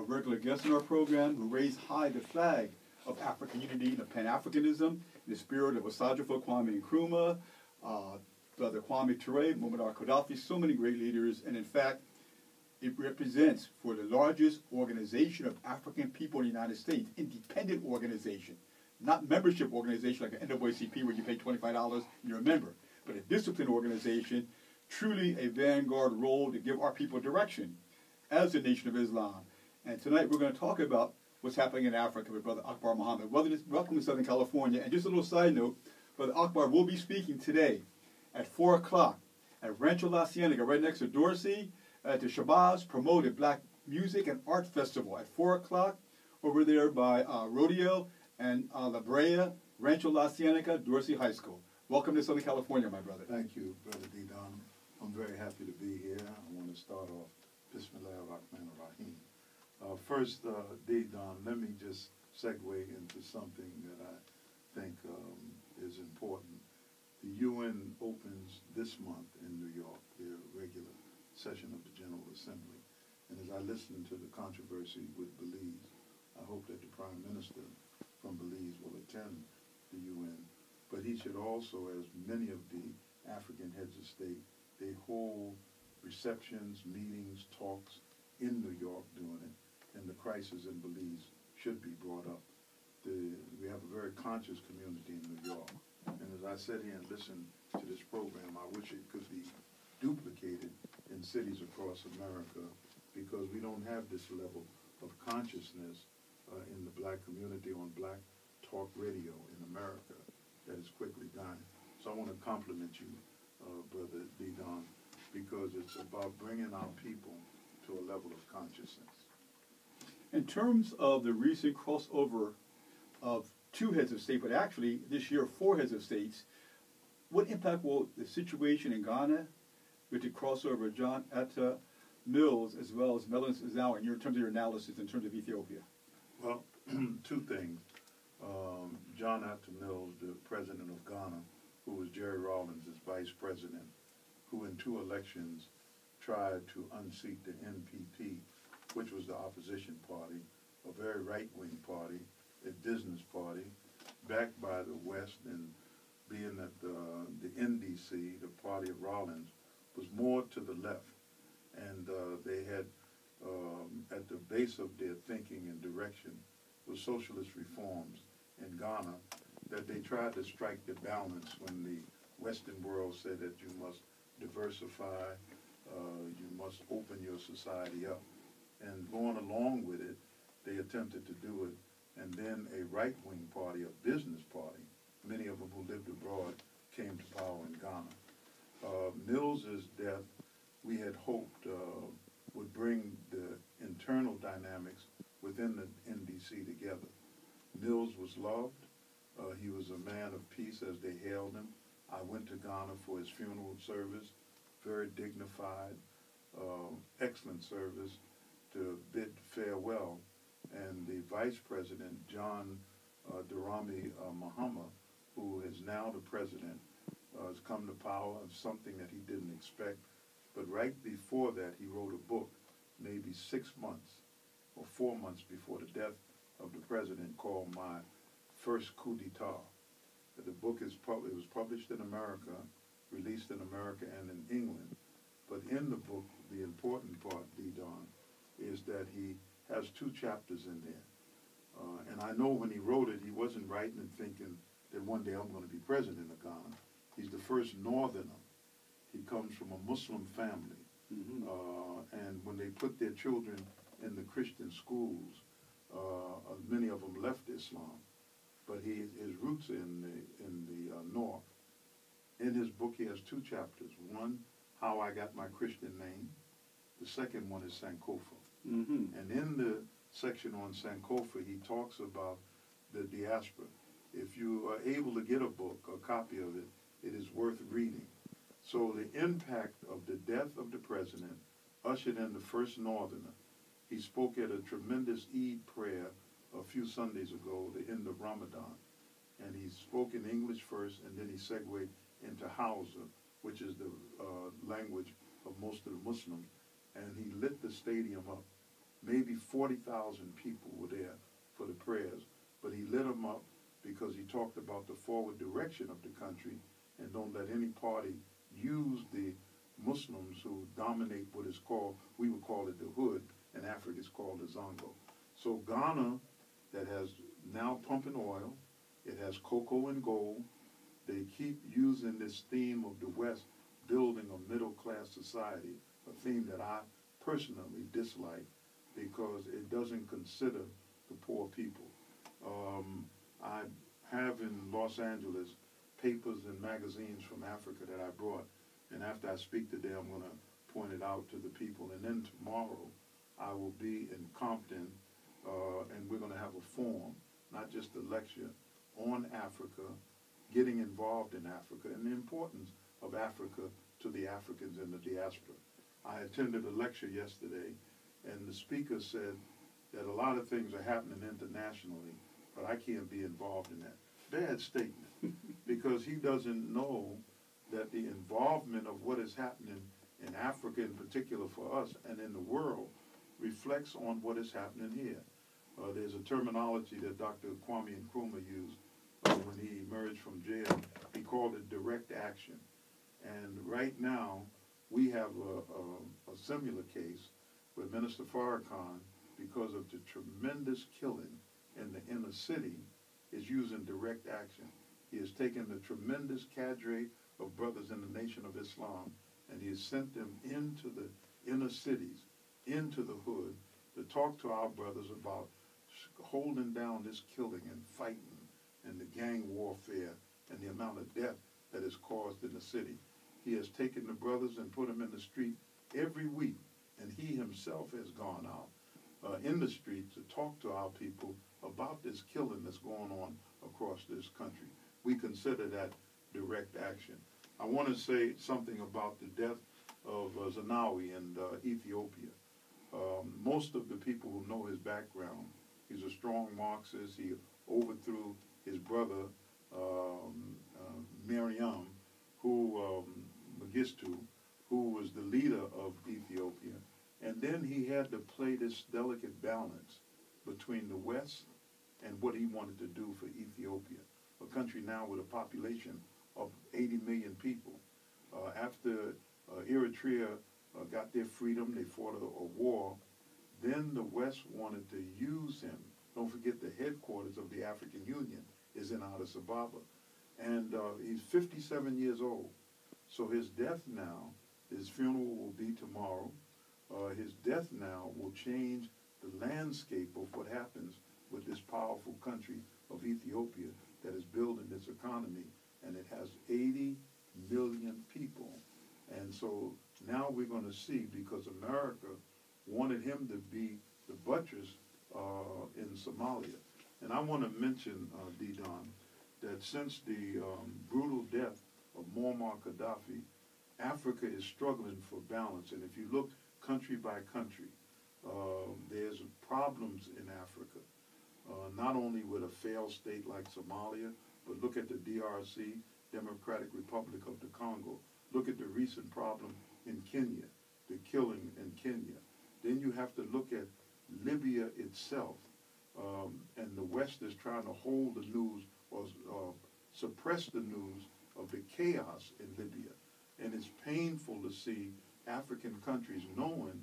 regular guest in our program who raised high the flag of African unity and of Pan-Africanism in the spirit of Osagyefo Kwame Nkrumah, Brother Kwame Ture, Muammar Gaddafi, so many great leaders. And in fact, it represents for the largest organization of African people in the United States, independent organization, not membership organization like the NAACP where you pay $25 and you're a member, but a disciplined organization, truly a vanguard role to give our people direction as the Nation of Islam. And tonight we're going to talk about what's happening in Africa with Brother Akbar Muhammad. Welcome to Southern California. And just a little side note, Brother Akbar will be speaking today at 4 o'clock at Rancho La Cienega, right next to Dorsey, at the Shabazz Promoted Black Music and Art Festival at 4 o'clock over there by Rodeo and La Brea, Rancho La Cienega, Dorsey High School. Welcome to Southern California, my brother. Thank you, Brother D-Don. I'm very happy to be here. I want to start off, Bismillah ar-Rahman ar-Rahim. First, D-Don, let me just segue into something that I think is important. The UN opens this month in New York, their regular session of the General Assembly. And as I listen to the controversy with Belize, I hope that the Prime Minister from Belize will attend the UN. But he should also, as many of the African heads of state, they hold receptions, meetings, talks in New York doing it. And the crisis in Belize should be brought up. We have a very conscious community in New York. And as I sat here and listened to this program, I wish it could be duplicated in cities across America because we don't have this level of consciousness in the black community on black talk radio in America that is quickly dying. So I want to compliment you, Brother D-Don, because it's about bringing our people to a level of consciousness. In terms of the recent crossover of 2 heads of state, but actually this year 4 heads of states, what impact will the situation in Ghana with the crossover of John Atta Mills as well as Meles Zenawi in terms of your analysis in terms of Ethiopia? Well, 2 things. John Atta Mills, the president of Ghana, who was Jerry Rawlings' vice president, who in 2 elections tried to unseat the NPP, which was the opposition party, a very right-wing party, a business party, backed by the West, and being that the NDC, the party of Rawlings, was more to the left. And they had, at the base of their thinking and direction, was socialist reforms in Ghana that they tried to strike the balance when the Western world said that you must diversify, you must open your society up. And going along with it, they attempted to do it. And then a right-wing party, a business party, many of them who lived abroad, came to power in Ghana. Mills's death, we had hoped, would bring the internal dynamics within the NDC together. Mills was loved. He was a man of peace as they hailed him. I went to Ghana for his funeral service, very dignified, excellent service to bid farewell. And the vice president, John Dramani Mahama, who is now the president, has come to power of something that he didn't expect. But right before that, he wrote a book, maybe 6 months or 4 months before the death of the president, called My First Coup d'etat. The book it was published in America, released in America and in England. But in the book, the important part, D-Don, is that he has 2 chapters in there. And I know when he wrote it, he wasn't writing and thinking that one day I'm going to be president of Ghana. He's the first northerner. He comes from a Muslim family. Mm-hmm. And when they put their children in the Christian schools, many of them left Islam. But his roots are in the north. In his book, he has 2 chapters. One, how I got my Christian name. The second one is Sankofa. Mm-hmm. And in the section on Sankofa, he talks about the diaspora. If you are able to get a book, a copy of it, it is worth reading. So the impact of the death of the president ushered in the first northerner. He spoke at a tremendous Eid prayer a few Sundays ago, the end of Ramadan. And he spoke in English first, and then he segued into Hausa, which is the language of most of the Muslims. And he lit the stadium up. maybe 40,000 people were there for the prayers, but he lit them up because he talked about the forward direction of the country and don't let any party use the Muslims who dominate what is called, we would call it the hood, in Africa it's called the Zongo. So Ghana, that has now pumping oil, it has cocoa and gold, they keep using this theme of the West building a middle-class society, a theme that I personally dislike because it doesn't consider the poor people. I have in Los Angeles papers and magazines from Africa that I brought, and after I speak today, I'm going to point it out to the people. And then tomorrow, I will be in Compton, and we're going to have a forum, not just a lecture, on Africa, getting involved in Africa, and the importance of Africa to the Africans in the diaspora. I attended a lecture yesterday, and the speaker said that a lot of things are happening internationally, but I can't be involved in that. Bad statement, because he doesn't know that the involvement of what is happening in Africa in particular for us and in the world reflects on what is happening here. There's a terminology that Dr. Kwame Nkrumah used when he emerged from jail. He called it direct action. And right now, we have a similar case with Minister Farrakhan, because of the tremendous killing in the inner city, is using direct action. He has taken the tremendous cadre of brothers in the Nation of Islam, and he has sent them into the inner cities, into the hood, to talk to our brothers about holding down this killing and fighting and the gang warfare and the amount of death that is caused in the city. He has taken the brothers and put them in the street every week, and he himself has gone out in the street to talk to our people about this killing that's going on across this country. We consider that direct action. I want to say something about the death of Zenawi in Ethiopia. Most of the people who know his background, he's a strong Marxist. He overthrew his brother, Miriam, Mengistu, who was the leader of Ethiopia. And then he had to play this delicate balance between the West and what he wanted to do for Ethiopia, a country now with a population of 80 million people. After Eritrea got their freedom, they fought a war. Then the West wanted to use him. Don't forget the headquarters of the African Union is in Addis Ababa. And he's 57 years old. So his death now, his funeral will be tomorrow. His death now will change the landscape of what happens with this powerful country of Ethiopia that is building its economy, and it has 80 million people. And so now we're going to see, because America wanted him to be the buttress in Somalia. And I want to mention, D-Don, that since the brutal death of Muammar Gaddafi, Africa is struggling for balance. And if you look country by country, there's problems in Africa, not only with a failed state like Somalia, but look at the DRC, Democratic Republic of the Congo. Look at the recent problem in Kenya, the killing in Kenya. Then you have to look at Libya itself, and the West is trying to hold the news or suppress the news of the chaos in Libya. And it's painful to see African countries knowing